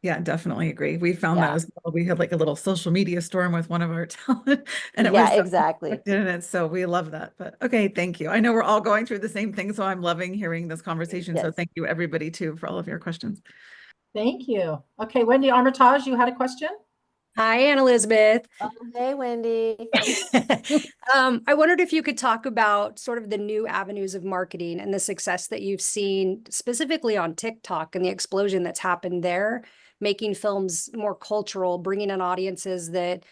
Yeah, definitely agree. We found that as well. We had like a little social media storm with one of our talent and it was exactly. In it. So we love that. But okay, thank you. I know we're all going through the same thing, so I'm loving hearing this conversation. So thank you everybody too for all of your questions. Thank you. Okay, Wendy Armitage, you had a question? Hi, Anne Elizabeth. Oh, hey, Wendy. I wondered if you could talk about sort of the new avenues of marketing and the success that you've seen specifically on TikTok and the explosion that's happened there, making films more cultural, bringing in audiences that,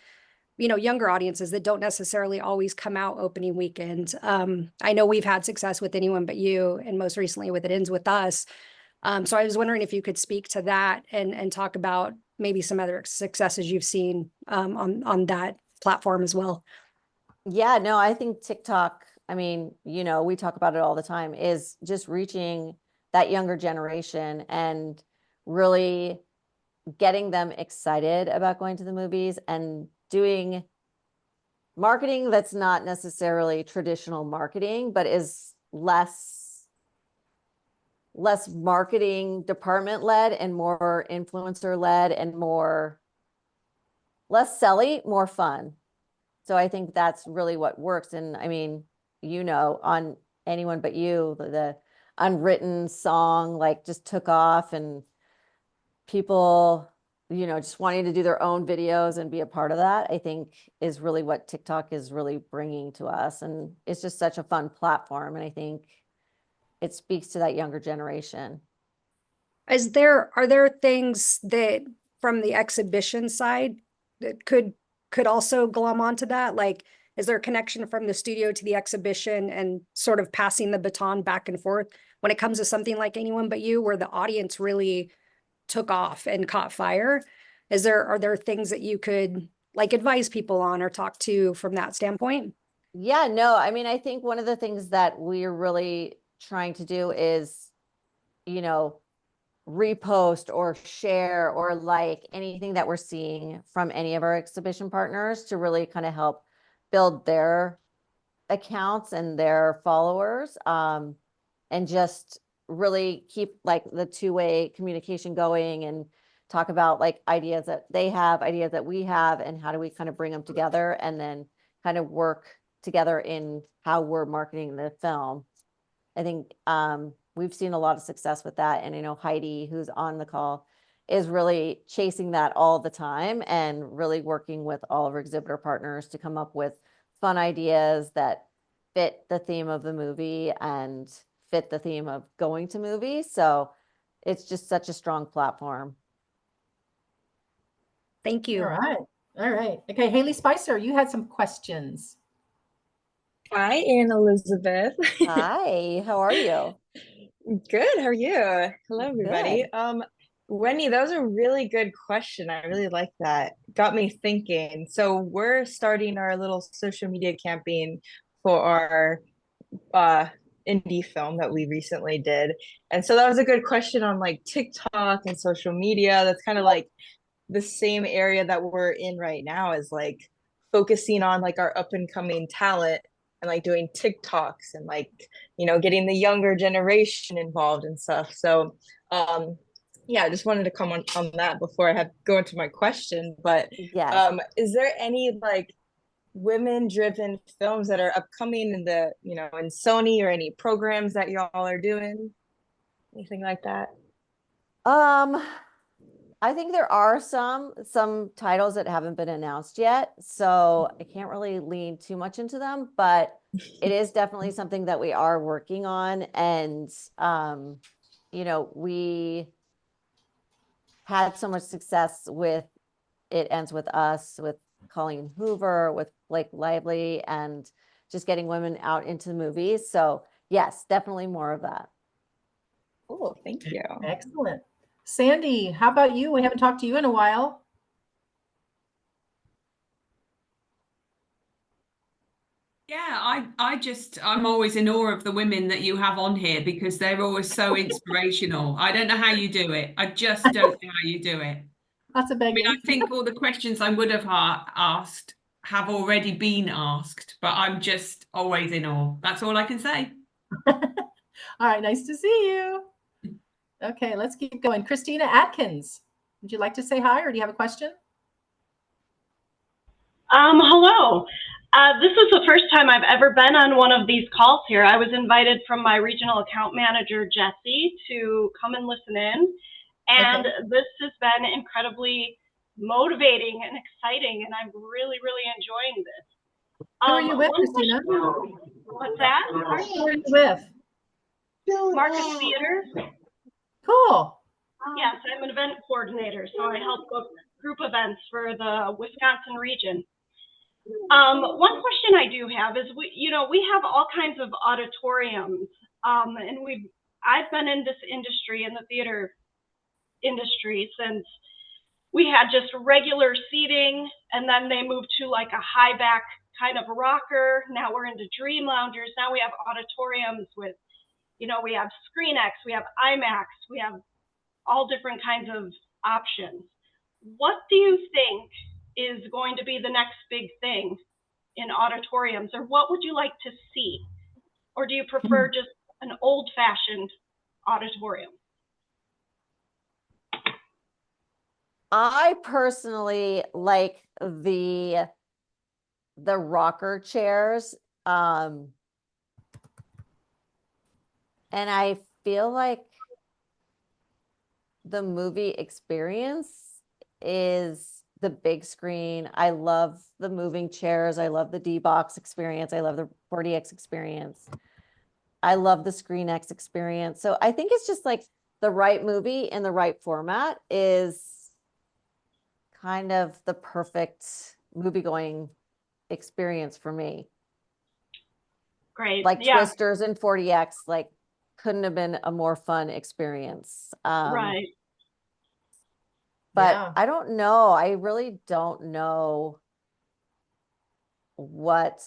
younger audiences that don't necessarily always come out opening weekend. I know we've had success with Anyone But You, and most recently with It Ends With Us. So I was wondering if you could speak to that and talk about maybe some other successes you've seen on that platform as well. Yeah, no, I think TikTok, I mean, we talk about it all the time, is just reaching that younger generation and really getting them excited about going to the movies and doing marketing that's not necessarily traditional marketing, but is less marketing department led and more influencer led and less selly, more fun. So I think that's really what works. And I mean, on Anyone But You, the unwritten song like just took off and people, just wanting to do their own videos and be a part of that, I think is really what TikTok is really bringing to us. And it's just such a fun platform. And I think it speaks to that younger generation. Are there things that from the exhibition side that could also glom onto that? Like, is there a connection from the studio to the exhibition and sort of passing the baton back and forth when it comes to something like Anyone But You, where the audience really took off and caught fire? Are there things that you could like advise people on or talk to from that standpoint? Yeah, no, I mean, I think one of the things that we're really trying to do is, repost or share or like anything that we're seeing from any of our exhibition partners to really kind of help build their accounts and their followers, and just really keep like the two-way communication going and talk about like ideas that they have, ideas that we have, and how do we kind of bring them together and then kind of work together in how we're marketing the film. I think we've seen a lot of success with that. And Heidi, who's on the call, is really chasing that all the time and really working with all of our exhibitor partners to come up with fun ideas that fit the theme of the movie and fit the theme of going to movies. So it's just such a strong platform. Thank you. All right. Okay, Haley Spicer, you had some questions. Hi, Anne Elizabeth. Hi, how are you? Good. How are you? Hello, everybody. Good. Wendy, that was a really good question. I really like that. Got me thinking. So we're starting our little social media campaign for our indie film that we recently did. And so that was a good question on like TikTok and social media. That's kind of like the same area that we're in right now, is like focusing on like our up and coming talent and like doing TikToks and like, getting the younger generation involved and stuff. So yeah, I just wanted to come on that before I go into my question. But yes. Is there any like women-driven films that are upcoming in the, in Sony, or any programs that y'all are doing? Anything like that? I think there are some titles that haven't been announced yet, so I can't really lean too much into them, but it is definitely something that we are working on. And we had so much success with It Ends With Us, with Colleen Hoover, with Blake Lively, and just getting women out into the movies. So yes, definitely more of that. Cool, thank you. Excellent. Sandy, how about you? We haven't talked to you in a while. Yeah, I'm always in awe of the women that you have on here, because they're always so inspirational. I don't know how you do it. I just don't know how you do it. That's a big I think all the questions I would have asked have already been asked, but I'm just always in awe. That's all I can say. All right, nice to see you. Okay, let's keep going. Christina Atkins, would you like to say hi, or do you have a question? Hello. This is the first time I've ever been on one of these calls here. I was invited from my regional account manager, Jesse, to come and listen in. And this has been incredibly motivating and exciting, and I'm really, really enjoying this. Who are you with, Christina? What's that? Who are you with? Marcus Theater. Cool. Yes, I'm an event coordinator, so I help book group events for the Wisconsin region. One question I do have is, we have all kinds of auditoriums, and I've been in this industry, in the theater industry, since we had just regular seating, and then they moved to like a high back kind of rocker. Now we're into dream loungers. Now we have auditoriums with, we have ScreenX, we have IMAX, we have all different kinds of options. What do you think is going to be the next big thing in auditoriums, or what would you like to see? Or do you prefer just an old-fashioned auditorium? I personally like the rocker chairs. And I feel like the movie experience is the big screen. I love the moving chairs. I love the D-Box experience. I love the 4DX experience. I love the ScreenX experience. So I think it's just like the right movie in the right format is kind of the perfect movie-going experience for me. Great. Like Twisters and 4DX, like couldn't have been a more fun experience. Right. But I don't know. I really don't know what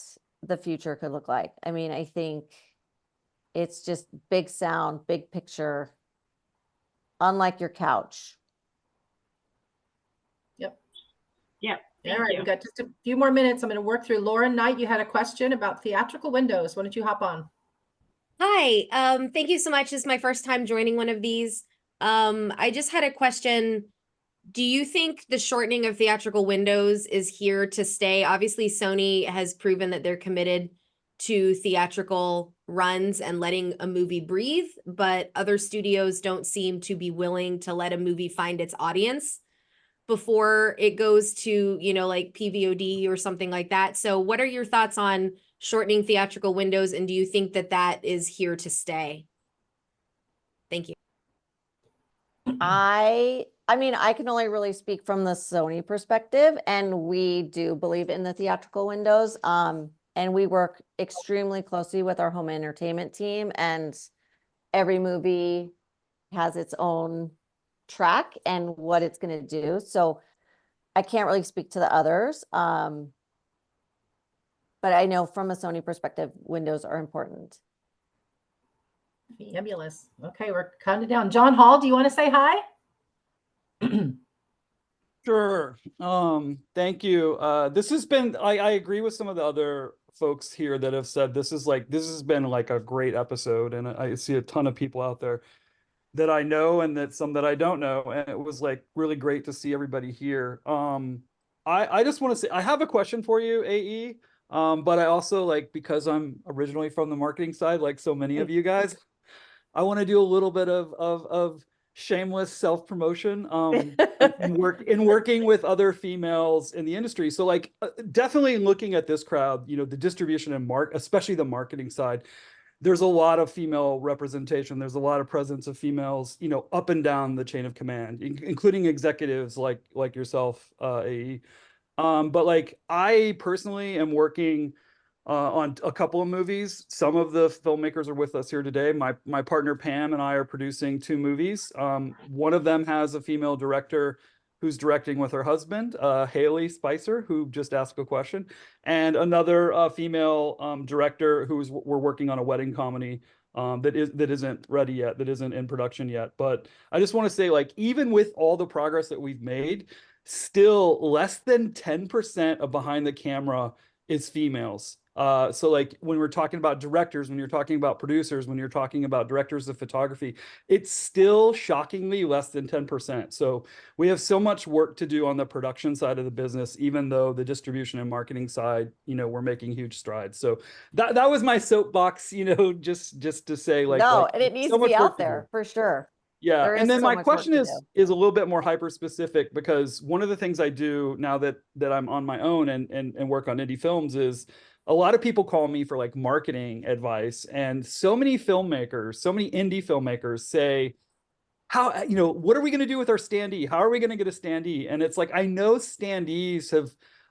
the future could look like. I mean, I think it's just big sound, big picture, unlike your couch. Yep. Yep. All right, we've got just a few more minutes. I'm going to work through. Lauren Knight, you had a question about theatrical windows. Why don't you hop on? Hi, thank you so much. This is my first time joining one of these. I just had a question. Do you think the shortening of theatrical windows is here to stay? Obviously, Sony has proven that they're committed to theatrical runs and letting a movie breathe, but other studios don't seem to be willing to let a movie find its audience before it goes to, like PVOD or something like that. So what are your thoughts on shortening theatrical windows, and do you think that that is here to stay? Thank you. I mean, I can only really speak from the Sony perspective, and we do believe in the theatrical windows. And we work extremely closely with our home entertainment team, and every movie has its own track and what it's going to do. So I can't really speak to the others. But I know from a Sony perspective, windows are important. Fabulous. Okay, we're counting down. John Hall, do you want to say hi? Sure. Thank you. This has been, I agree with some of the other folks here that have said this has been like a great episode, and I see a ton of people out there that I know and that some that I don't know, and it was like really great to see everybody here. I just want to say, I have a question for you, AE. But I also, like, because I'm originally from the marketing side, like so many of you guys, I want to do a little bit of shameless self-promotion in working with other females in the industry. So like definitely looking at this crowd, you know, the distribution and especially the marketing side, there's a lot of female representation. There's a lot of presence of females, you know, up and down the chain of command, including executives like yourself, AE. But like I personally am working on a couple of movies. Some of the filmmakers are with us here today. My partner Pam and I are producing 2 movies. One of them has a female director who's directing with her husband, Haley Spicer, who just asked a question, and another female director we're working on a wedding comedy that isn't ready yet, that isn't in production yet. But I just want to say, like, even with all the progress that we've made, still less than 10% of behind the camera is females. So like when we're talking about directors, when you're talking about producers, when you're talking about directors of photography, it's still shockingly less than 10%. So we have so much work to do on the production side of the business, even though the distribution and marketing side, you know, we're making huge strides. So that was my soapbox, you know, just to say, like, No, and it needs so to be much work out to do. there for sure. Yeah, There and is then so my much work question to is a little bit more hyper specific, because one of the things I do now that I'm on my own and work on indie films is a lot of people call me for like marketing advice, and so many filmmakers, so many indie filmmakers say, how, you know, what are we going to do with our standee? How are we going to get a standee? And it's like, I know standees have,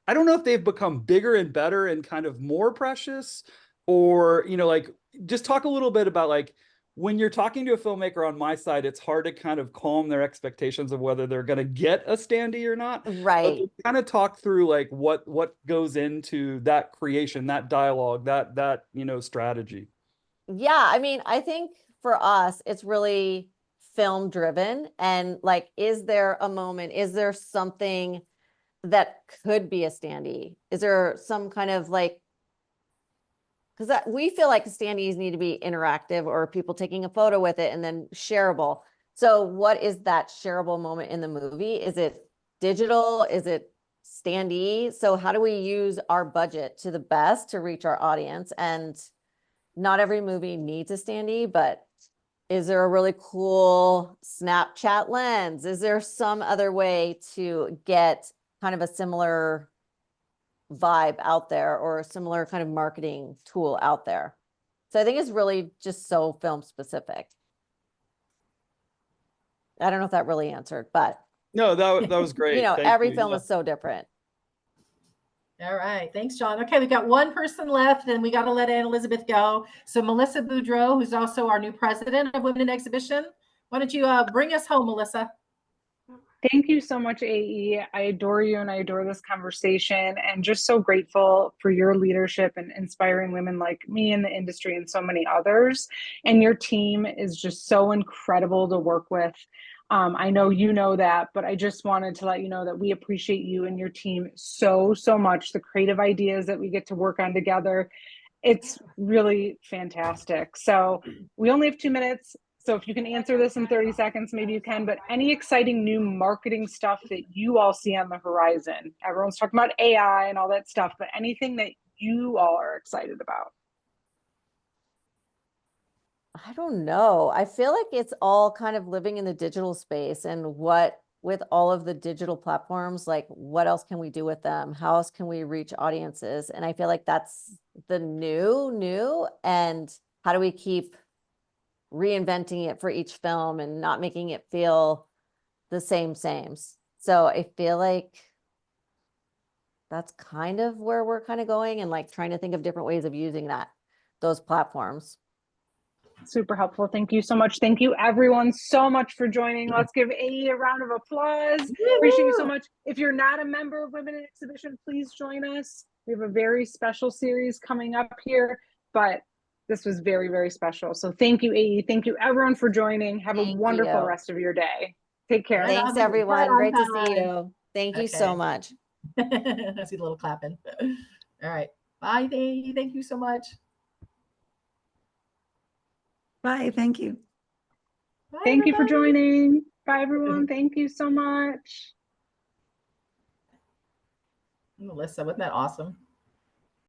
I don't know if they've become bigger and better and kind of more precious, or, you know, like, just talk a little bit about, like, when you're talking to a filmmaker on my side, it's hard to kind of calm their expectations of whether they're going to get a standee or not. Right. But kind of talk through like what goes into that creation, that dialogue, that, you know, strategy. Yeah, I mean, I think for us, it's really film driven. And like, is there a moment? Is there something that could be a standee? Is there some kind of like, because we feel like standees need to be interactive or people taking a photo with it and then shareable. So what is that shareable moment in the movie? Is it digital? Is it standee? So how do we use our budget to the best to reach our audience? And not every movie needs a standee, but is there a really cool Snapchat lens? Is there some other way to get kind of a similar vibe out there or a similar kind of marketing tool out there? So I think it's really just so film specific. I don't know if that really answered, but no, that was great. You know, Thank every you. film Yeah. is so different. All right. Thanks, John. Okay, we got one person left, and we got to let Anne Elizabeth go. So Melissa Boudreau, who's also our new president of Women in Exhibition. Why don't you bring us home, Melissa? Thank you so much, AE. I adore you and I adore this conversation, and just so grateful for your leadership and inspiring women like me in the industry and so many others. And your team is just so incredible to work with. I know you know that, but I just wanted to let you know that we appreciate you and your team so much. The creative ideas that we get to work on together, it's really fantastic. So we only have 2 minutes. So if you can answer this in 30 seconds, maybe you can, but any exciting new marketing stuff that you all see on the horizon? Everyone's talking about AI and all that stuff, but anything that you all are excited about? I don't know. I feel like it's all kind of living in the digital space, and what with all of the digital platforms, like what else can we do with them? How else can we reach audiences? And I feel like that's the new, and how do we keep reinventing it for each film and not making it feel the same. So I feel like that's kind of where we're kind of going, and like trying to think of different ways of using those platforms. Super helpful. Thank you so much. Thank you everyone so much for joining. Let's give AE a round of applause. Appreciate you so much. If you're not a member of Women in Exhibition, please join us. We have a very special series coming up here, but this was very special. So thank you, AE. Thank you everyone for joining. Have a wonderful rest of your day. Take care. Thanks everyone. Great to see you. Thank you so much. I see the little clapping. All right. Bye, AE. Thank you so much. Bye. Thank you. Bye, Thank you for joining. Bye, everyone. Thank you so much. Melissa, wasn't that awesome?